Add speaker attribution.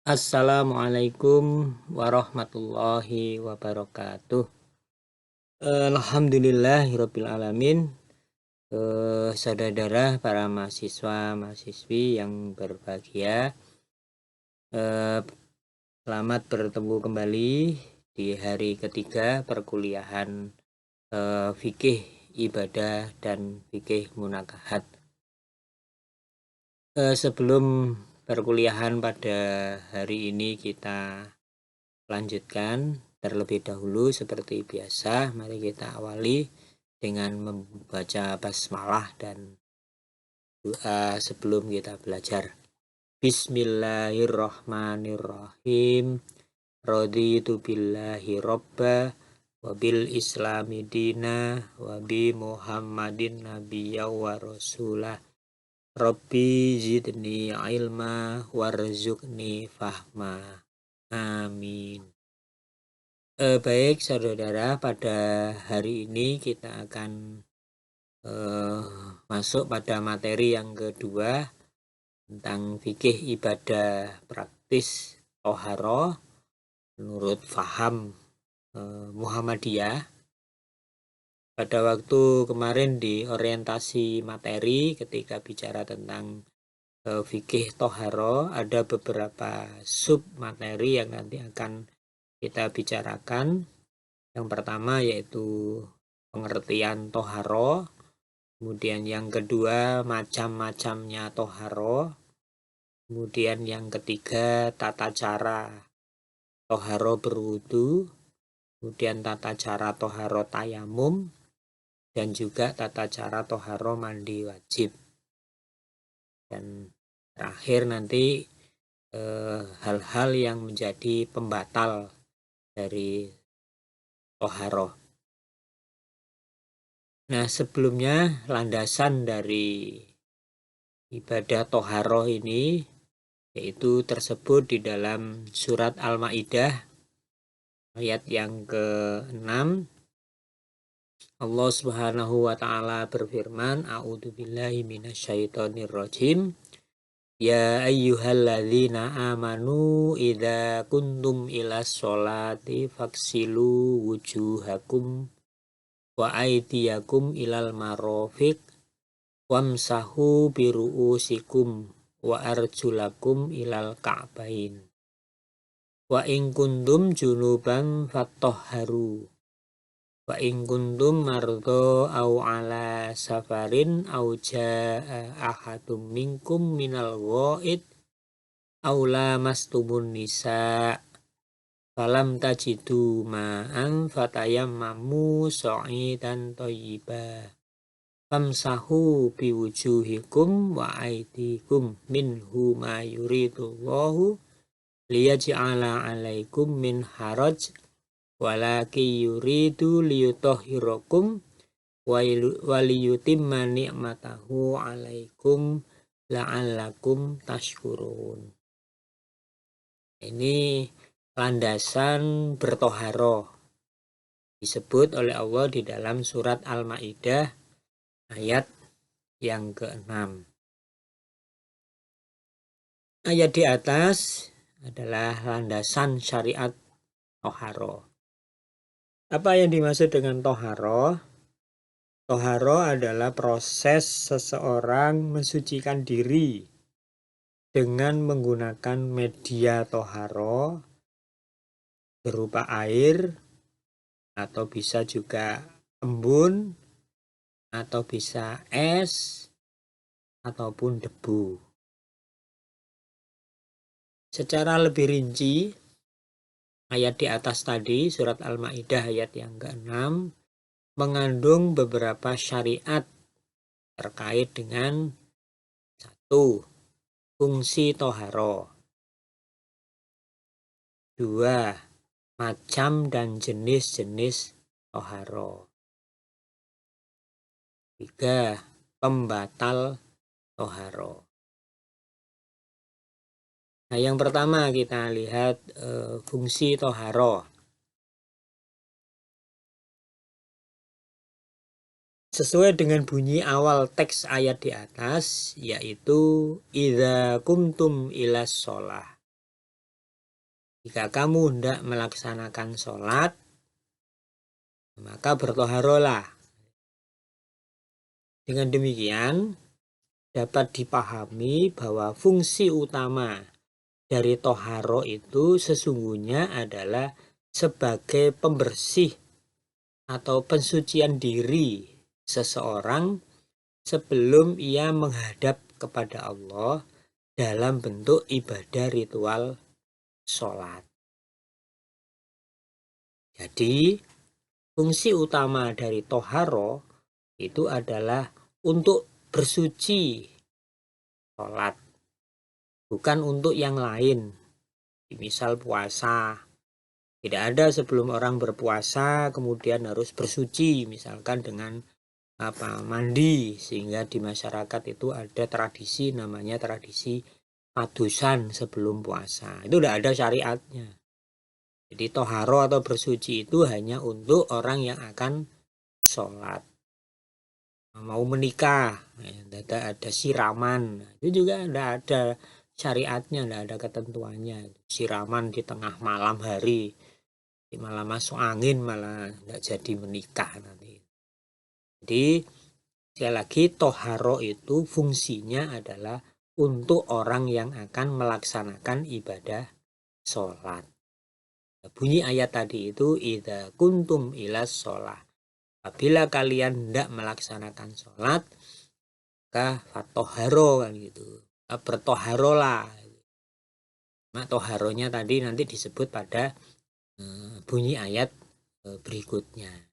Speaker 1: Assalamualaikum warahmatullahi wabarakatuh. Alhamdulillahirabbil alamin. Saudara-saudara para mahasiswa-mahasiswi yang berbahagia, eh, selamat bertemu kembali di hari ketiga perkuliahan fikih ibadah dan fikih munakahat. Sebelum perkuliahan pada hari ini kita lanjutkan terlebih dahulu seperti biasa, mari kita awali dengan membaca basmalah dan doa sebelum kita belajar. Bismillahirrahmanirrahim. Raditu billahi robba wabil islami dina wabi muhammadin nabiyya wa rasulah. Rabbi zidni ilma warzuqni fahma. Amin. Baik saudara, pada hari ini kita akan masuk pada materi yang kedua tentang fikih ibadah praktis toharoh menurut faham Muhammadiyah. Pada waktu kemarin di orientasi materi ketika bicara tentang fikih toharoh, ada beberapa sub materi yang nanti akan kita bicarakan. Yang pertama yaitu pengertian toharoh, kemudian yang kedua macam-macamnya toharoh, kemudian yang ketiga tata cara toharoh berwudu, kemudian tata cara toharoh tayamum, dan juga tata cara toharoh mandi wajib. Dan terakhir nanti hal-hal yang menjadi pembatal dari toharoh. Nah, sebelumnya landasan dari ibadah toharoh ini yaitu tersebut di dalam surat Al-Maidah ayat yang ke-6. Allah Subhanahu wa taala berfirman, A'udzubillahi minasyaitonirrajim. Ya ayyuhalladzina amanu idza kuntum ilas sholati faksilu wujuhakum wa aydiyakum ilal marafiq wamsahu biru'usikum wa arjulakum ilal ka'bain wa in kuntum junuban fattahharu wa in kuntum mardo au ala safarin au jaa ahadum minkum minal ghaid au lamastumun nisa falam tajidu ma'an fatayammamu sa'idan thayyiban famsahu biwujuhikum wa aydikum minhu ma yuridullahu liyaj'ala 'alaikum min haraj walaki yuridu liyutahhirakum wa liyutimma ni'matahu 'alaikum la'allakum tashkurun. Ini landasan bertoharoh disebut oleh Allah di dalam surat Al-Maidah ayat yang ke-6. Ayat di atas adalah landasan syariat toharoh. Apa yang dimaksud dengan toharoh? Toharoh adalah proses seseorang mensucikan diri dengan menggunakan media toharoh berupa air atau bisa juga embun atau bisa es ataupun debu. Secara lebih rinci, ayat di atas tadi, surat Al-Maidah ayat yang ke-6, mengandung beberapa syariat terkait dengan 1. Fungsi toharoh, 2. Macam dan jenis-jenis toharoh, 3. Pembatal toharoh. Nah, yang pertama kita lihat fungsi toharoh. Sesuai dengan bunyi awal teks ayat di atas, yaitu idza kumtum ilas sholah. Jika kamu hendak melaksanakan sholat, maka bertoharolah. Dengan demikian, dapat dipahami bahwa fungsi utama dari toharo itu sesungguhnya adalah sebagai pembersih atau pensucian diri seseorang sebelum ia menghadap kepada Allah dalam bentuk ibadah ritual sholat. Jadi, fungsi utama dari toharo itu adalah untuk bersuci sholat, bukan untuk yang lain. Misal puasa, tidak ada sebelum orang berpuasa kemudian harus bersuci, misalkan dengan mandi, sehingga di masyarakat itu ada tradisi namanya tradisi padusan sebelum puasa. Itu tidak ada syariatnya. Jadi toharo atau bersuci itu hanya untuk orang yang akan sholat. Mau menikah, ada siraman, itu juga tidak ada syariatnya, tidak ada ketentuannya. Siraman di tengah malam hari, di malam masuk angin malah tidak jadi menikah nanti. Jadi sekali lagi toharo itu fungsinya adalah untuk orang yang akan melaksanakan ibadah sholat. Bunyi ayat tadi itu idza kuntum ilas sholat. Apabila kalian hendak melaksanakan sholat, maka fatoharo kan gitu. Bertoharolah. Nah, toharonya tadi nanti disebut pada bunyi ayat berikutnya.